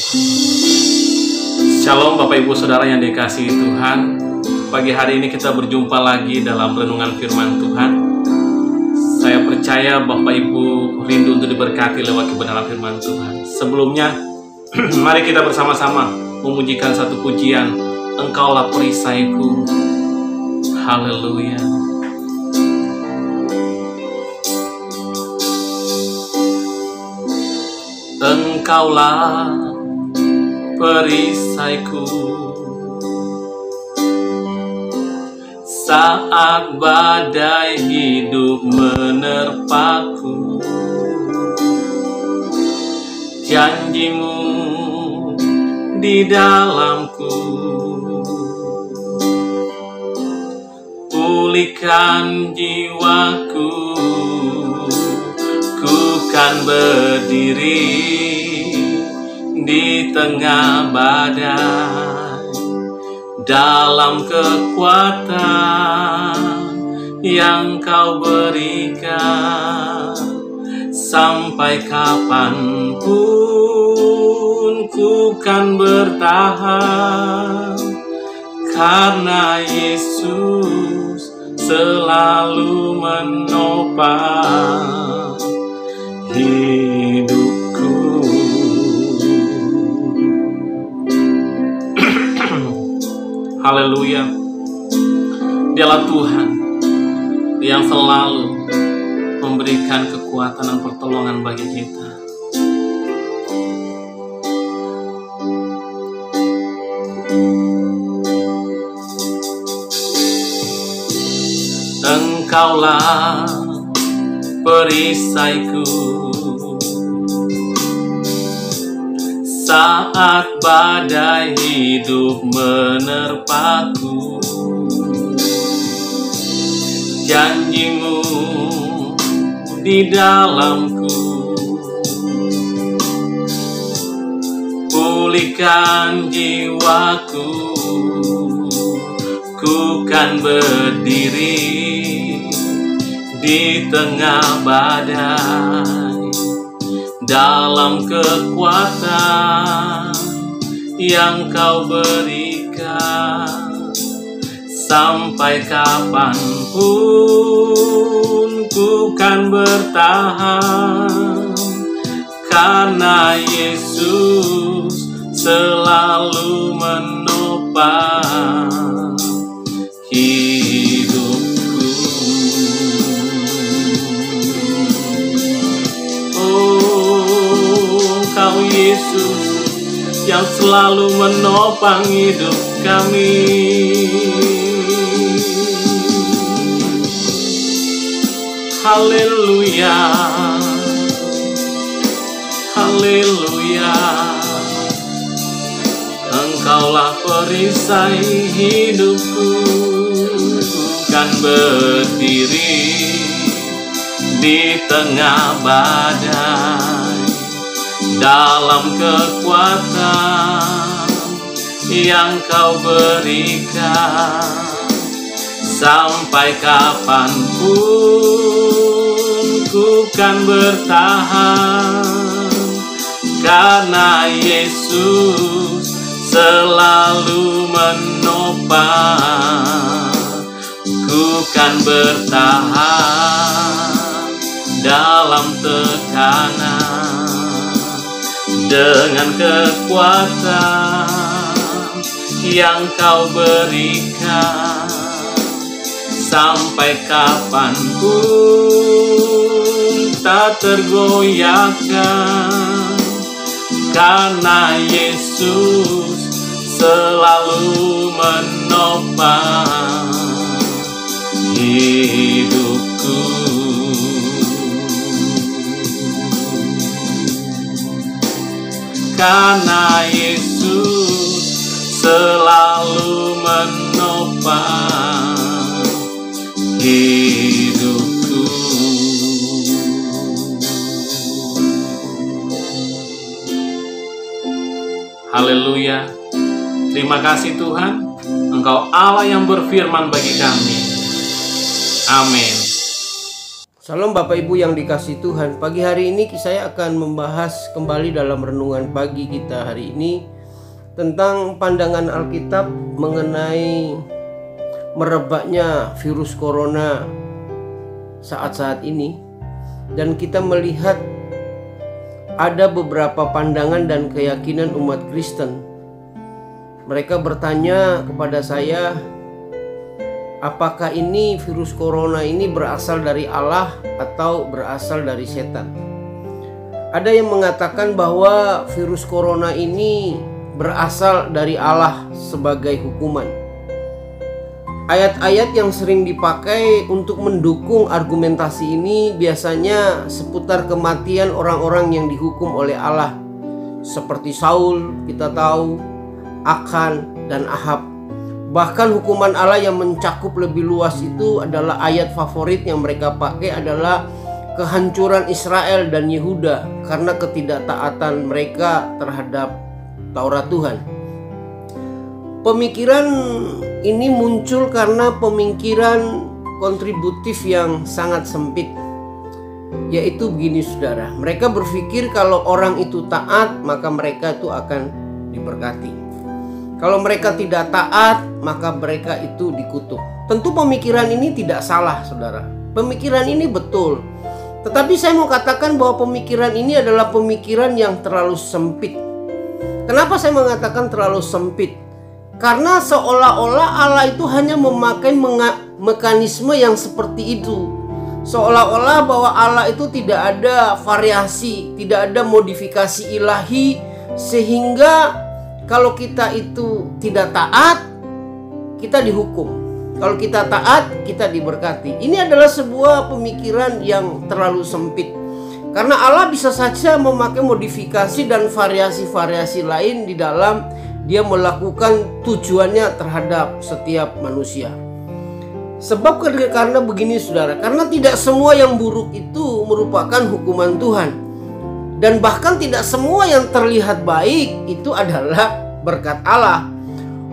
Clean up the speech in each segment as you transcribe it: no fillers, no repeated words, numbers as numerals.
Shalom Bapak Ibu Saudara yang dikasihi Tuhan. Pagi hari ini kita berjumpa lagi dalam renungan firman Tuhan. Saya percaya Bapak Ibu rindu untuk diberkati lewat kebenaran firman Tuhan. Sebelumnya, mari kita bersama-sama memujikan satu pujian, Engkaulah perisaiku. Haleluya. Engkaulah perisaiku saat badai hidup menerpaku. Janjimu di dalamku, pulihkan jiwaku. Ku kan berdiri di tengah badai, dalam kekuatan yang Kau berikan. Sampai kapanpun ku kan bertahan, karena Yesus selalu menopang hidupku. Haleluya. Dialah Tuhan yang selalu memberikan kekuatan dan pertolongan bagi kita. Engkaulah perisaiku saat badai hidup menerpaku. Janjimu di dalamku, pulihkan jiwaku. Ku kan berdiri di tengah badai, dalam kekuatan yang Kau berikan. Sampai kapanpun ku kan bertahan, karena Yesus selalu menopang hidupku. Oh, Kau Yesus yang selalu menopang hidup kami. Haleluya, haleluya. Engkaulah perisai hidupku, kan berdiri di tengah badai, dalam kekuatan yang Kau berikan. Sampai kapanpun ku kan bertahan, karena Yesus selalu menopang. Ku kan bertahan dalam tekanan, dengan kekuatan yang Kau berikan. Sampai kapanpun tak tergoyahkan, karena Yesus selalu menopang hidupku. Karena Yesus selalu menopang hidupku. Haleluya. Terima kasih Tuhan, Engkau Allah yang berfirman bagi kami. Amin. Salam Bapak Ibu yang dikasihi Tuhan. Pagi hari ini saya akan membahas kembali dalam renungan pagi kita hari ini tentang pandangan Alkitab mengenai merebaknya virus corona saat-saat ini. Dan kita melihat ada beberapa pandangan dan keyakinan umat Kristen. Mereka bertanya kepada saya, apakah ini virus corona ini berasal dari Allah atau berasal dari setan? Ada yang mengatakan bahwa virus corona ini berasal dari Allah sebagai hukuman. Ayat-ayat yang sering dipakai untuk mendukung argumentasi ini biasanya seputar kematian orang-orang yang dihukum oleh Allah, seperti Saul, kita tahu, Akan, dan Ahab. Bahkan hukuman Allah yang mencakup lebih luas itu adalah ayat favorit yang mereka pakai adalah kehancuran Israel dan Yehuda karena ketidaktaatan mereka terhadap Taurat Tuhan. Pemikiran ini muncul karena pemikiran kontributif yang sangat sempit, yaitu begini saudara, mereka berpikir kalau orang itu taat maka mereka itu akan diberkati. Kalau mereka tidak taat, maka mereka itu dikutuk. Tentu pemikiran ini tidak salah, saudara. Pemikiran ini betul. Tetapi saya mau katakan bahwa pemikiran ini adalah pemikiran yang terlalu sempit. Kenapa saya mengatakan terlalu sempit? Karena seolah-olah Allah itu hanya memakai mekanisme yang seperti itu. Seolah-olah bahwa Allah itu tidak ada variasi, tidak ada modifikasi ilahi, sehingga kalau kita itu tidak taat, kita dihukum. Kalau kita taat, kita diberkati. Ini adalah sebuah pemikiran yang terlalu sempit. Karena Allah bisa saja memakai modifikasi dan variasi-variasi lain di dalam Dia melakukan tujuannya terhadap setiap manusia. Sebab karena begini saudara, karena tidak semua yang buruk itu merupakan hukuman Tuhan. Dan bahkan tidak semua yang terlihat baik itu adalah berkat Allah.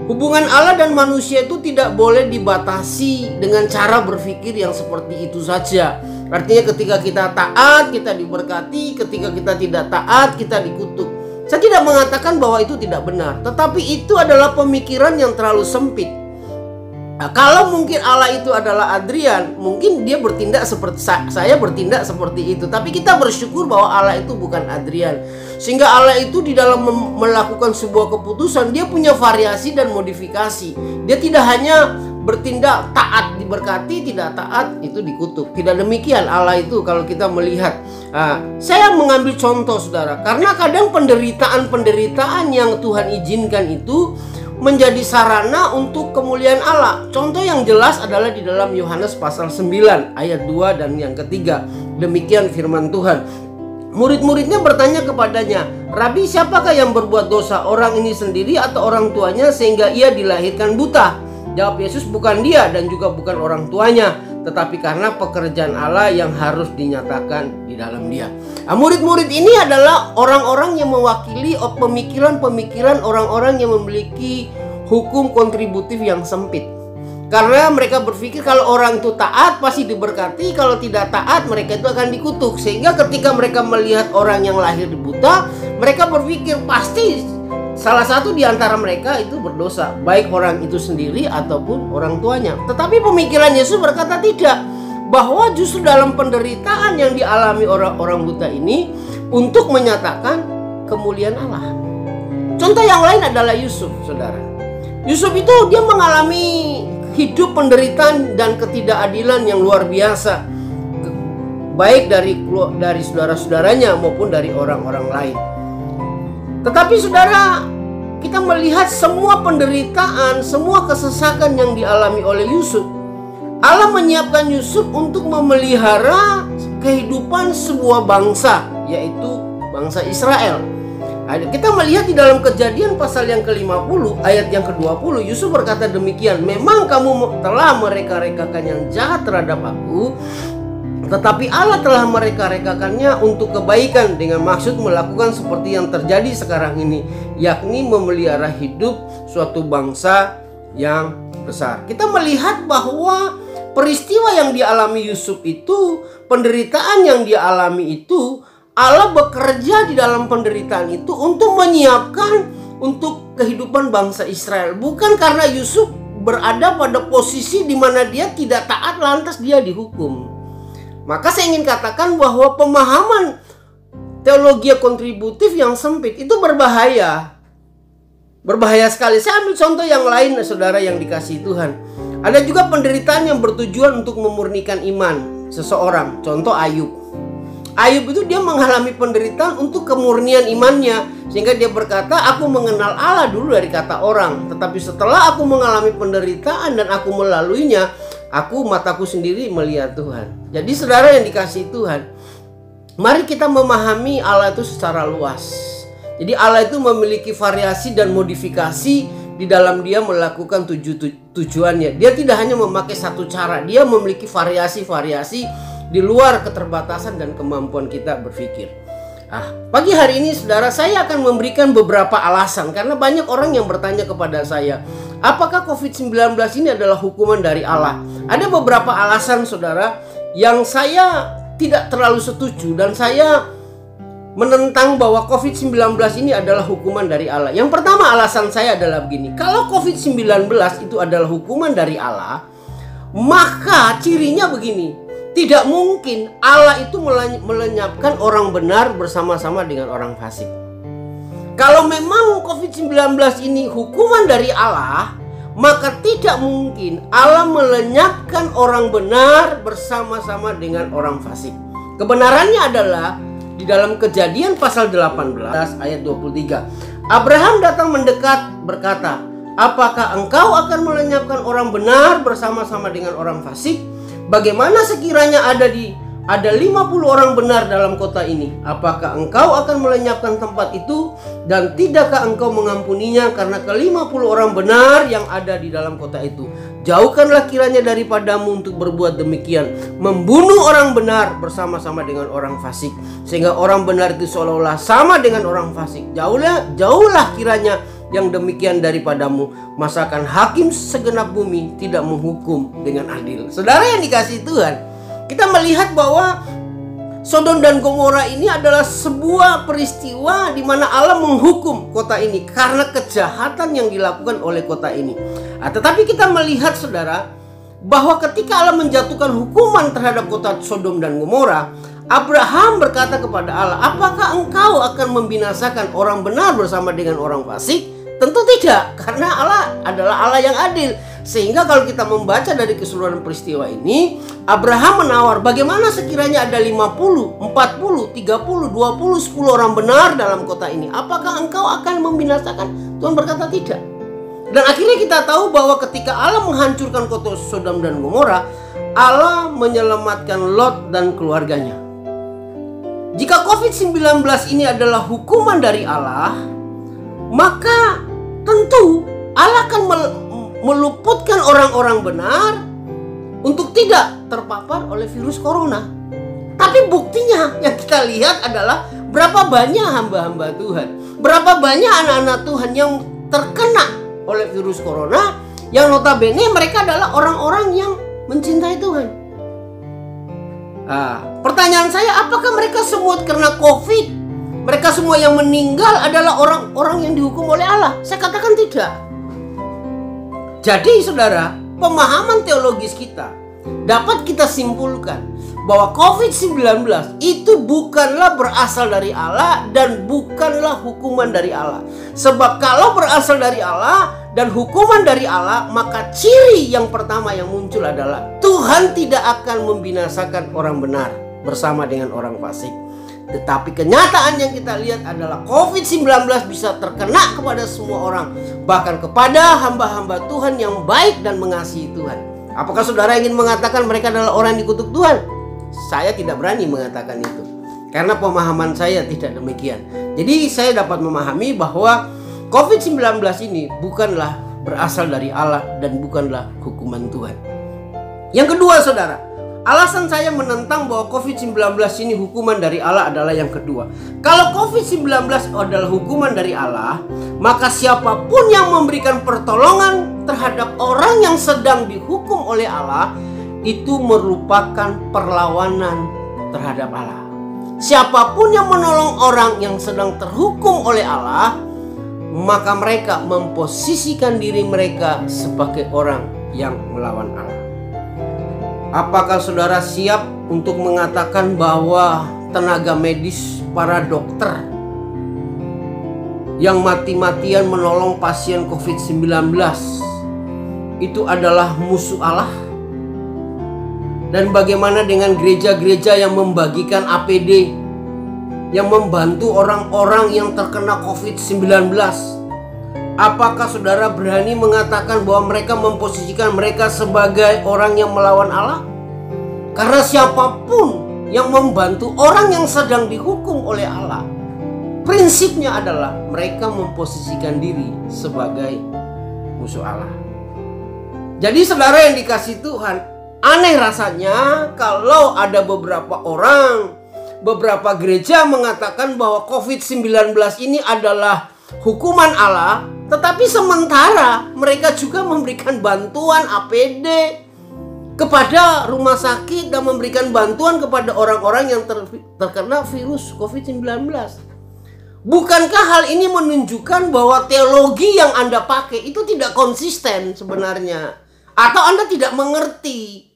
Hubungan Allah dan manusia itu tidak boleh dibatasi dengan cara berpikir yang seperti itu saja. Artinya ketika kita taat, kita diberkati. Ketika kita tidak taat, kita dikutuk. Saya tidak mengatakan bahwa itu tidak benar, tetapi itu adalah pemikiran yang terlalu sempit. Nah, kalau mungkin Allah itu adalah Adrian, mungkin dia bertindak seperti saya bertindak seperti itu. Tapi kita bersyukur bahwa Allah itu bukan Adrian. Sehingga Allah itu di dalam melakukan sebuah keputusan, dia punya variasi dan modifikasi. Dia tidak hanya bertindak taat diberkati, tidak taat itu dikutuk. Tidak demikian Allah itu kalau kita melihat. Saya mengambil contoh saudara, karena kadang penderitaan yang Tuhan izinkan itu menjadi sarana untuk kemuliaan Allah. Contoh yang jelas adalah di dalam Yohanes pasal 9 ayat 2 dan yang ketiga. Demikian firman Tuhan. Murid-muridnya bertanya kepadanya, "Rabi, siapakah yang berbuat dosa, orang ini sendiri atau orang tuanya sehingga ia dilahirkan buta?" Jawab Yesus, "Bukan dia dan juga bukan orang tuanya, tetapi karena pekerjaan Allah yang harus dinyatakan di dalam dia." Murid-murid ini adalah orang-orang yang mewakili pemikiran-pemikiran orang-orang yang memiliki hukum kontributif yang sempit. Karena mereka berpikir kalau orang itu taat pasti diberkati, kalau tidak taat mereka itu akan dikutuk. Sehingga ketika mereka melihat orang yang lahir buta, mereka berpikir pasti salah satu di antara mereka itu berdosa, baik orang itu sendiri ataupun orang tuanya. Tetapi pemikiran Yesus berkata tidak, bahwa justru dalam penderitaan yang dialami orang-orang buta ini untuk menyatakan kemuliaan Allah. Contoh yang lain adalah Yusuf, saudara. Yusuf itu dia mengalami hidup penderitaan dan ketidakadilan yang luar biasa, baik dari saudara-saudaranya maupun dari orang-orang lain. Tetapi saudara, kita melihat semua penderitaan, semua kesesakan yang dialami oleh Yusuf, Allah menyiapkan Yusuf untuk memelihara kehidupan sebuah bangsa, yaitu bangsa Israel. Kita melihat di dalam Kejadian pasal yang ke-50 ayat yang ke-20, Yusuf berkata demikian, "Memang kamu telah mereka-rekakan yang jahat terhadap aku, tetapi Allah telah mereka-rekakannya untuk kebaikan dengan maksud melakukan seperti yang terjadi sekarang ini, yakni memelihara hidup suatu bangsa yang besar." Kita melihat bahwa peristiwa yang dialami Yusuf itu, penderitaan yang dia alami itu, Allah bekerja di dalam penderitaan itu untuk menyiapkan untuk kehidupan bangsa Israel. Bukan karena Yusuf berada pada posisi di mana dia tidak taat lantas dia dihukum. Maka saya ingin katakan bahwa pemahaman teologi kontributif yang sempit itu berbahaya. Berbahaya sekali. Saya ambil contoh yang lain, saudara yang dikasihi Tuhan. Ada juga penderitaan yang bertujuan untuk memurnikan iman seseorang. Contoh Ayub. Ayub itu dia mengalami penderitaan untuk kemurnian imannya. Sehingga dia berkata, aku mengenal Allah dulu dari kata orang. Tetapi setelah aku mengalami penderitaan dan aku melaluinya, mataku sendiri melihat Tuhan. Jadi saudara yang dikasihi Tuhan, mari kita memahami Allah itu secara luas. Jadi Allah itu memiliki variasi dan modifikasi di dalam dia melakukan tujuannya. Dia tidak hanya memakai satu cara, dia memiliki variasi-variasi di luar keterbatasan dan kemampuan kita berpikir. Pagi hari ini saudara, saya akan memberikan beberapa alasan karena banyak orang yang bertanya kepada saya, apakah COVID-19 ini adalah hukuman dari Allah? Ada beberapa alasan saudara yang saya tidak terlalu setuju dan saya menentang bahwa COVID-19 ini adalah hukuman dari Allah. Yang pertama alasan saya adalah begini. Kalau COVID-19 itu adalah hukuman dari Allah, maka cirinya begini. Tidak mungkin Allah itu melenyapkan orang benar bersama-sama dengan orang fasik. Kalau memang COVID-19 ini hukuman dari Allah, maka tidak mungkin Allah melenyapkan orang benar bersama-sama dengan orang fasik. Kebenarannya adalah di dalam Kejadian pasal 18 ayat 23. Abraham datang mendekat berkata, apakah engkau akan melenyapkan orang benar bersama-sama dengan orang fasik? Bagaimana sekiranya ada 50 orang benar dalam kota ini? Apakah engkau akan melenyapkan tempat itu? Dan tidakkah engkau mengampuninya karena ke-50 orang benar yang ada di dalam kota itu? Jauhkanlah kiranya daripadamu untuk berbuat demikian, membunuh orang benar bersama-sama dengan orang fasik, sehingga orang benar itu seolah-olah sama dengan orang fasik. Jauhlah kiranya yang demikian daripadamu, masakan hakim segenap bumi tidak menghukum dengan adil. Saudara yang dikasihi Tuhan, kita melihat bahwa Sodom dan Gomora ini adalah sebuah peristiwa di mana Allah menghukum kota ini karena kejahatan yang dilakukan oleh kota ini. Tetapi kita melihat saudara bahwa ketika Allah menjatuhkan hukuman terhadap kota Sodom dan Gomora, Abraham berkata kepada Allah, apakah engkau akan membinasakan orang benar bersama dengan orang fasik? Tentu tidak, karena Allah adalah Allah yang adil. Sehingga kalau kita membaca dari keseluruhan peristiwa ini, Abraham menawar, bagaimana sekiranya ada 50, 40, 30, 20, 10 orang benar dalam kota ini? Apakah engkau akan membinasakan? Tuhan berkata tidak. Dan akhirnya kita tahu bahwa ketika Allah menghancurkan kota Sodom dan Gomora, Allah menyelamatkan Lot dan keluarganya. Jika COVID-19 ini adalah hukuman dari Allah, maka tentu Allah akan meluputkan orang-orang benar untuk tidak terpapar oleh virus corona. Tapi buktinya yang kita lihat adalah berapa banyak hamba-hamba Tuhan, berapa banyak anak-anak Tuhan yang terkena oleh virus corona, yang notabene mereka adalah orang-orang yang mencintai Tuhan. Pertanyaan saya, apakah mereka semua kena COVID? Mereka semua yang meninggal adalah orang-orang yang dihukum oleh Allah? Saya katakan tidak. Jadi saudara, pemahaman teologis kita dapat kita simpulkan bahwa COVID-19 itu bukanlah berasal dari Allah dan bukanlah hukuman dari Allah. Sebab kalau berasal dari Allah dan hukuman dari Allah, maka ciri yang pertama yang muncul adalah Tuhan tidak akan membinasakan orang benar bersama dengan orang fasik. Tetapi kenyataan yang kita lihat adalah COVID-19 bisa terkena kepada semua orang, bahkan kepada hamba-hamba Tuhan yang baik dan mengasihi Tuhan. Apakah saudara ingin mengatakan mereka adalah orang yang dikutuk Tuhan? Saya tidak berani mengatakan itu, karena pemahaman saya tidak demikian. Jadi saya dapat memahami bahwa COVID-19 ini bukanlah berasal dari Allah dan bukanlah hukuman Tuhan. Yang kedua saudara, alasan saya menentang bahwa COVID-19 ini hukuman dari Allah adalah yang kedua. Kalau COVID-19 adalah hukuman dari Allah, maka siapapun yang memberikan pertolongan terhadap orang yang sedang dihukum oleh Allah, itu merupakan perlawanan terhadap Allah. Siapapun yang menolong orang yang sedang terhukum oleh Allah, maka mereka memposisikan diri mereka sebagai orang yang melawan Allah. Apakah saudara siap untuk mengatakan bahwa tenaga medis, para dokter yang mati-matian menolong pasien COVID-19 itu adalah musuh Allah? Dan bagaimana dengan gereja-gereja yang membagikan APD, yang membantu orang-orang yang terkena COVID-19? Apakah saudara berani mengatakan bahwa mereka memposisikan mereka sebagai orang yang melawan Allah? Karena siapapun yang membantu orang yang sedang dihukum oleh Allah, prinsipnya adalah mereka memposisikan diri sebagai musuh Allah. Jadi saudara yang dikasihi Tuhan, aneh rasanya kalau ada beberapa orang, beberapa gereja mengatakan bahwa COVID-19 ini adalah hukuman Allah, tetapi sementara mereka juga memberikan bantuan APD kepada rumah sakit dan memberikan bantuan kepada orang-orang yang terkena virus COVID-19. Bukankah hal ini menunjukkan bahwa teologi yang Anda pakai itu tidak konsisten sebenarnya? Atau Anda tidak mengerti?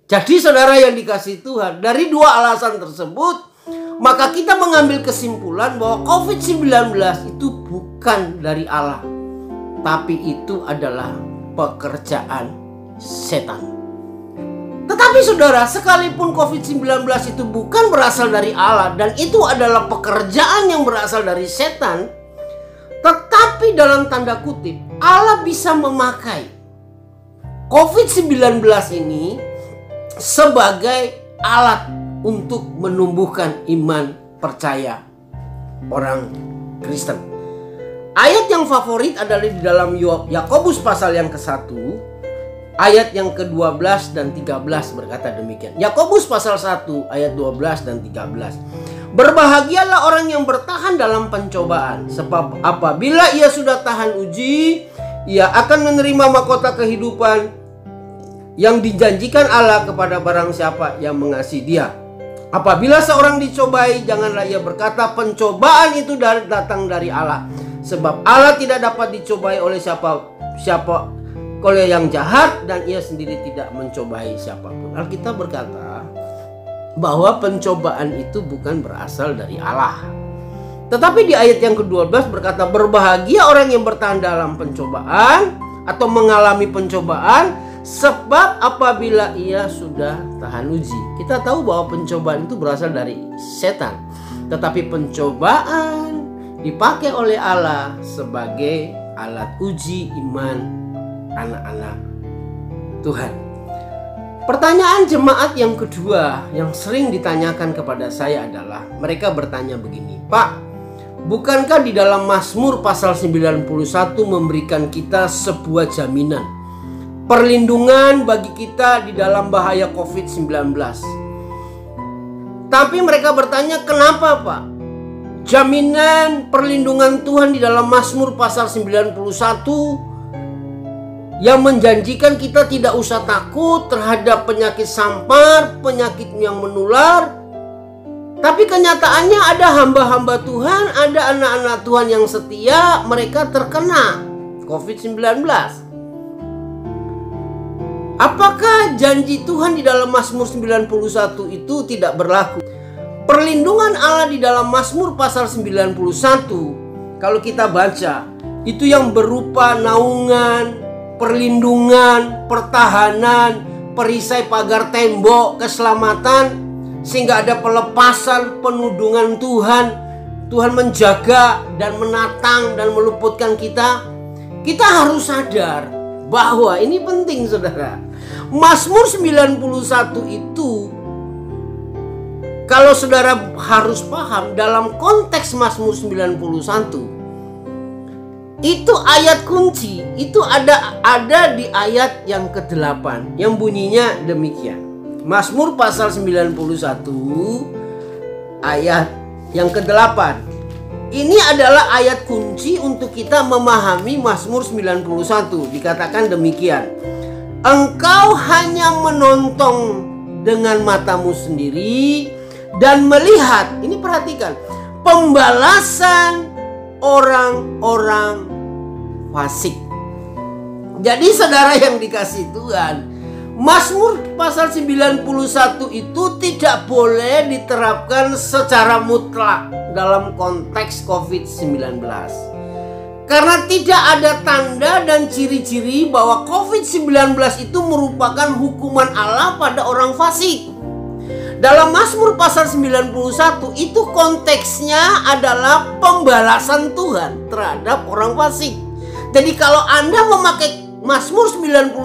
Jadi saudara yang dikasihi Tuhan, dari dua alasan tersebut, maka kita mengambil kesimpulan bahwa COVID-19 itu bukan dari Allah, tapi itu adalah pekerjaan setan. Tetapi saudara, sekalipun COVID-19 itu bukan berasal dari Allah dan itu adalah pekerjaan yang berasal dari setan, tetapi dalam tanda kutip Allah bisa memakai COVID-19 ini sebagai alat untuk menumbuhkan iman percaya orang Kristen. Ayat yang favorit adalah di dalam Yakobus pasal yang ke-1, ayat yang ke-12 dan 13 berkata demikian. Yakobus pasal 1 ayat 12 dan 13. Berbahagialah orang yang bertahan dalam pencobaan, sebab apabila ia sudah tahan uji, ia akan menerima mahkota kehidupan yang dijanjikan Allah kepada barang siapa yang mengasihi Dia. Apabila seorang dicobai, janganlah ia berkata pencobaan itu datang dari Allah, sebab Allah tidak dapat dicobai oleh siapa oleh yang jahat, dan ia sendiri tidak mencobai siapapun. Alkitab berkata bahwa pencobaan itu bukan berasal dari Allah. Tetapi di ayat yang ke-12 berkata, berbahagia orang yang bertahan dalam pencobaan atau mengalami pencobaan, sebab apabila ia sudah tahan uji. Kita tahu bahwa pencobaan itu berasal dari setan, tetapi pencobaan dipakai oleh Allah sebagai alat uji iman anak-anak Tuhan. Pertanyaan jemaat yang kedua yang sering ditanyakan kepada saya adalah, mereka bertanya begini, Pak, bukankah di dalam Mazmur pasal 91 memberikan kita sebuah jaminan, perlindungan bagi kita di dalam bahaya COVID-19? Tapi mereka bertanya, kenapa Pak? Jaminan perlindungan Tuhan di dalam Mazmur pasal 91 yang menjanjikan kita tidak usah takut terhadap penyakit sampar, penyakit yang menular. Tapi kenyataannya ada hamba-hamba Tuhan, ada anak-anak Tuhan yang setia, mereka terkena COVID-19. Apakah janji Tuhan di dalam Mazmur 91 itu tidak berlaku? Perlindungan Allah di dalam Mazmur pasal 91, kalau kita baca, itu yang berupa naungan, perlindungan, pertahanan, perisai pagar tembok, keselamatan, sehingga ada pelepasan, penudungan Tuhan. Tuhan menjaga dan menatang dan meluputkan kita. Kita harus sadar bahwa ini penting saudara. Mazmur 91 itu, kalau saudara harus paham dalam konteks Mazmur 91, itu ayat kunci, itu ada di ayat yang ke-8 yang bunyinya demikian. Mazmur pasal 91 ayat yang ke-8. Ini adalah ayat kunci untuk kita memahami Mazmur 91. Dikatakan demikian, engkau hanya menonton dengan matamu sendiri dan melihat, ini perhatikan, pembalasan orang-orang fasik. Jadi saudara yang dikasihi Tuhan, Mazmur pasal 91 itu tidak boleh diterapkan secara mutlak dalam konteks COVID-19. Karena tidak ada tanda dan ciri-ciri bahwa COVID-19 itu merupakan hukuman Allah pada orang fasik. Dalam Mazmur pasal 91 itu konteksnya adalah pembalasan Tuhan terhadap orang fasik. Jadi kalau Anda memakai Mazmur 91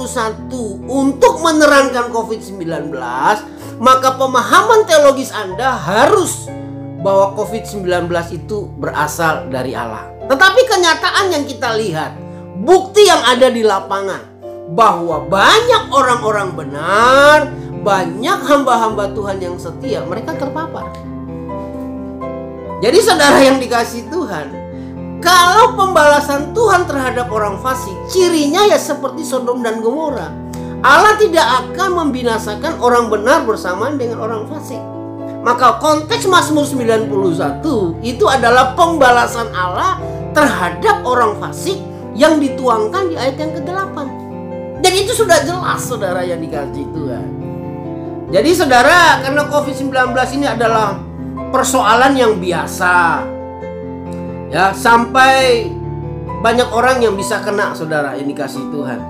untuk menerangkan COVID-19, maka pemahaman teologis Anda harus bahwa COVID-19 itu berasal dari Allah. Tetapi kenyataan yang kita lihat, bukti yang ada di lapangan, bahwa banyak orang-orang benar, banyak hamba-hamba Tuhan yang setia, mereka terpapar. Jadi saudara yang dikasihi Tuhan, kalau pembalasan Tuhan terhadap orang fasik, cirinya ya seperti Sodom dan Gomora. Allah tidak akan membinasakan orang benar bersamaan dengan orang fasik. Maka konteks Mazmur 91 itu adalah pembalasan Allah terhadap orang fasik yang dituangkan di ayat yang ke-8. Dan itu sudah jelas saudara yang dikasihi Tuhan. Jadi saudara, karena COVID-19 ini adalah persoalan yang biasa, ya, sampai banyak orang yang bisa kena saudara yang dikasihi Tuhan.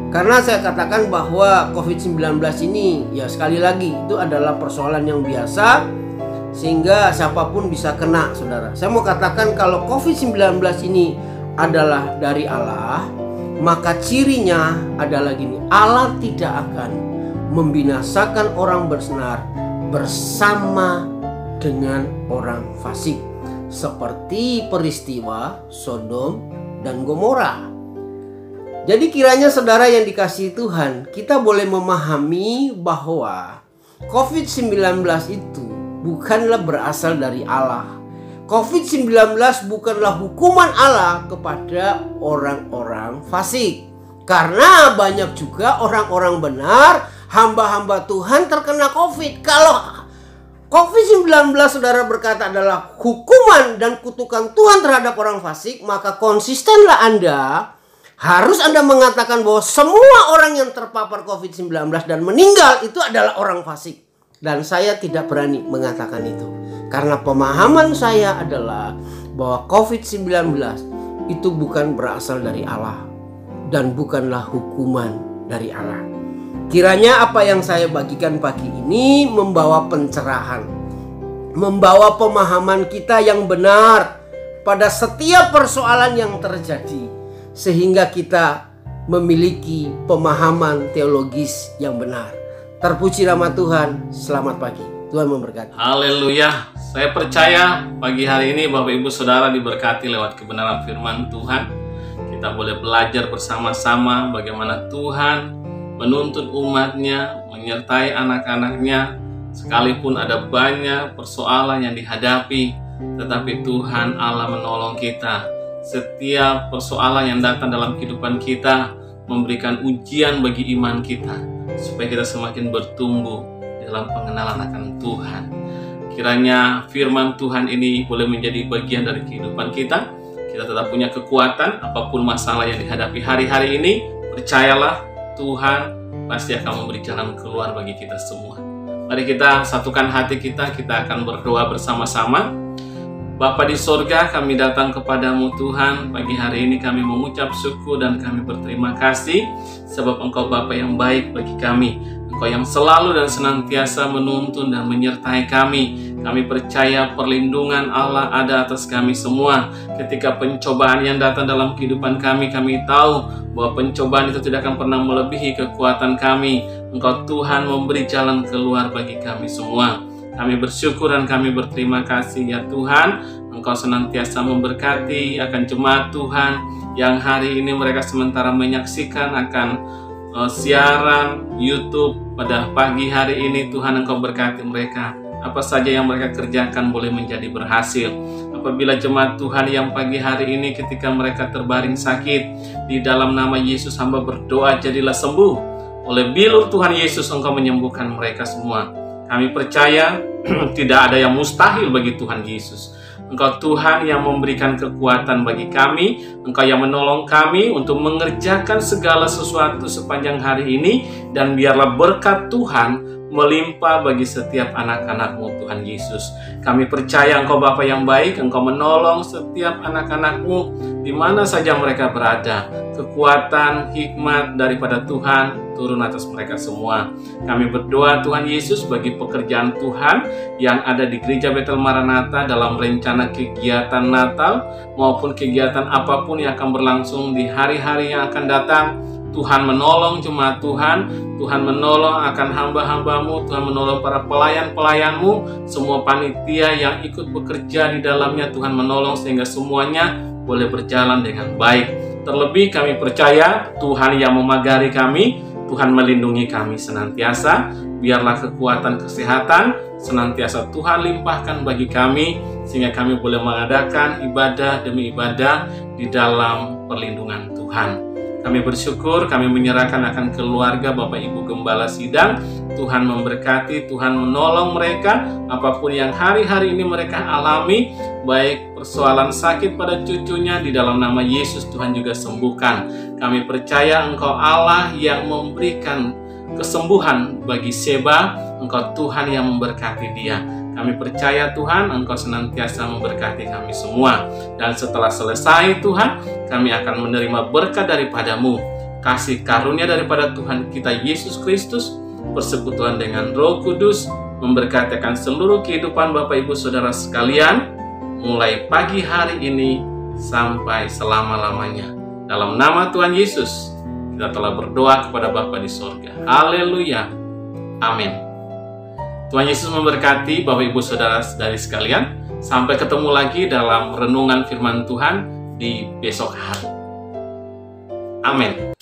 Karena saya katakan bahwa COVID-19 ini, ya sekali lagi, itu adalah persoalan yang biasa, sehingga siapapun bisa kena saudara. Saya mau katakan kalau COVID-19 ini adalah dari Allah, maka cirinya adalah gini: Allah tidak akan membinasakan orang benar bersama dengan orang fasik, seperti peristiwa Sodom dan Gomora. Jadi kiranya saudara yang dikasihi Tuhan, kita boleh memahami bahwa COVID-19 itu bukanlah berasal dari Allah. COVID-19 bukanlah hukuman Allah kepada orang-orang fasik. Karena banyak juga orang-orang benar, hamba-hamba Tuhan terkena COVID. Kalau COVID-19 saudara berkata adalah hukuman dan kutukan Tuhan terhadap orang fasik, maka konsistenlah Anda. Harus Anda mengatakan bahwa semua orang yang terpapar COVID-19 dan meninggal itu adalah orang fasik. Dan saya tidak berani mengatakan itu. Karena pemahaman saya adalah bahwa COVID-19 itu bukan berasal dari Allah. Dan bukanlah hukuman dari Allah. Kiranya apa yang saya bagikan pagi ini membawa pencerahan. Membawa pemahaman kita yang benar pada setiap persoalan yang terjadi. Sehingga kita memiliki pemahaman teologis yang benar. Terpuji nama Tuhan. Selamat pagi. Tuhan memberkati. Haleluya. Saya percaya pagi hari ini Bapak Ibu Saudara diberkati lewat kebenaran firman Tuhan. Kita boleh belajar bersama-sama bagaimana Tuhan menuntun umatnya, menyertai anak-anaknya. Sekalipun ada banyak persoalan yang dihadapi, tetapi Tuhan Allah menolong kita. Setiap persoalan yang datang dalam kehidupan kita memberikan ujian bagi iman kita, supaya kita semakin bertumbuh dalam pengenalan akan Tuhan. Kiranya firman Tuhan ini boleh menjadi bagian dari kehidupan kita. Kita tetap punya kekuatan apapun masalah yang dihadapi hari-hari ini. Percayalah, Tuhan pasti akan memberi jalan keluar bagi kita semua. Mari kita satukan hati kita akan berdoa bersama-sama. Bapa di sorga, kami datang kepadamu Tuhan. Pagi hari ini kami mengucap syukur dan kami berterima kasih, sebab Engkau Bapa yang baik bagi kami. Engkau yang selalu dan senantiasa menuntun dan menyertai kami. Kami percaya perlindungan Allah ada atas kami semua. Ketika pencobaan yang datang dalam kehidupan kami tahu bahwa pencobaan itu tidak akan pernah melebihi kekuatan kami. Engkau Tuhan memberi jalan keluar bagi kami semua. Kami bersyukur dan kami berterima kasih ya Tuhan. Engkau senantiasa memberkati akan jemaat Tuhan yang hari ini mereka sementara menyaksikan akan siaran YouTube pada pagi hari ini. Tuhan Engkau berkati mereka. Apa saja yang mereka kerjakan boleh menjadi berhasil. Apabila jemaat Tuhan yang pagi hari ini ketika mereka terbaring sakit, di dalam nama Yesus hamba berdoa jadilah sembuh. oleh bilur Tuhan Yesus Engkau menyembuhkan mereka semua. Kami percaya tidak ada yang mustahil bagi Tuhan Yesus. Engkau Tuhan yang memberikan kekuatan bagi kami, Engkau yang menolong kami untuk mengerjakan segala sesuatu sepanjang hari ini, dan biarlah berkat Tuhan melimpah bagi setiap anak-anak-Mu Tuhan Yesus. Kami percaya Engkau Bapa yang baik, Engkau menolong setiap anak-anak-Mu di mana saja mereka berada. Kekuatan, hikmat daripada Tuhan turun atas mereka semua. Kami berdoa Tuhan Yesus bagi pekerjaan Tuhan yang ada di Gereja Betel Maranatha dalam rencana kegiatan Natal maupun kegiatan apapun yang akan berlangsung di hari-hari yang akan datang. Tuhan menolong jemaat Tuhan, Tuhan menolong akan hamba-hamba-Mu, Tuhan menolong para pelayan-pelayan-Mu, semua panitia yang ikut bekerja di dalamnya, Tuhan menolong sehingga semuanya boleh berjalan dengan baik. Terlebih kami percaya Tuhan yang memagari kami, Tuhan melindungi kami senantiasa. Biarlah kekuatan kesehatan senantiasa Tuhan limpahkan bagi kami, sehingga kami boleh mengadakan ibadah demi ibadah di dalam perlindungan Tuhan. Kami bersyukur, kami menyerahkan akan keluarga Bapak Ibu Gembala Sidang. Tuhan memberkati, Tuhan menolong mereka apapun yang hari-hari ini mereka alami, baik persoalan sakit pada cucunya, di dalam nama Yesus Tuhan juga sembuhkan. Kami percaya Engkau Allah yang memberikan kesembuhan bagi Seba, Engkau Tuhan yang memberkati dia. Kami percaya Tuhan Engkau senantiasa memberkati kami semua. Dan setelah selesai Tuhan, kami akan menerima berkat daripada-Mu, kasih karunia daripada Tuhan kita Yesus Kristus, persekutuan dengan Roh Kudus, memberkatikan seluruh kehidupan Bapak Ibu Saudara sekalian, mulai pagi hari ini sampai selama-lamanya. Dalam nama Tuhan Yesus, kita telah berdoa kepada Bapa di sorga. Haleluya. Amin. Tuhan Yesus memberkati Bapak Ibu Saudara dari sekalian. Sampai ketemu lagi dalam renungan firman Tuhan di besok hari. Amin.